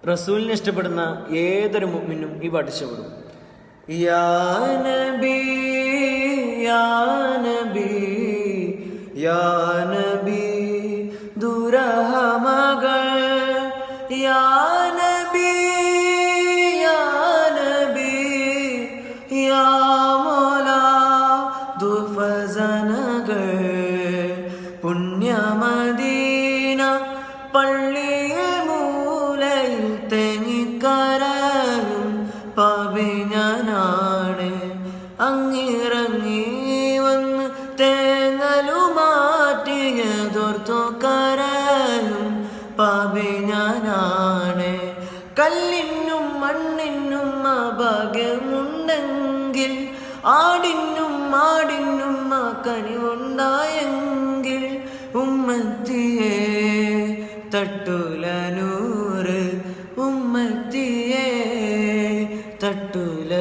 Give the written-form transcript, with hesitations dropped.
റസൂലിനെ ഇഷ്ടപ്പെടുന്ന ഏതൊരു മുഅ്മിനും ഈ പാട്ട് ഇഷ്ടപ്പെടും. യാ നബി യാ നബി യാ നബി ദുരഹമകൾ യാ നബി യാ നബി യാ മൗലാ ദുഫസനകൾ പുണ്യമദീന പള്ളിയിൽ മൂലയിൽ തെങ്ങിക്കരയും പവിഞ്ഞനാണ്. അങ്ങിറങ്ങി വന്ന് തേങ്ങലുമാറ്റിയതോർത്തു കരയും പവിഞ്ഞനാണ്. കല്ലിനും മണ്ണിനും അഭാഗ്യമുണ്ടെങ്കിൽ ആടിനും മാടിനും കനിവുണ്ടായെങ്കിൽ ഉമ്മത്തിയെ തട്ടുല നൂറ് ഉമ്മത്തിയെ തട്ടുല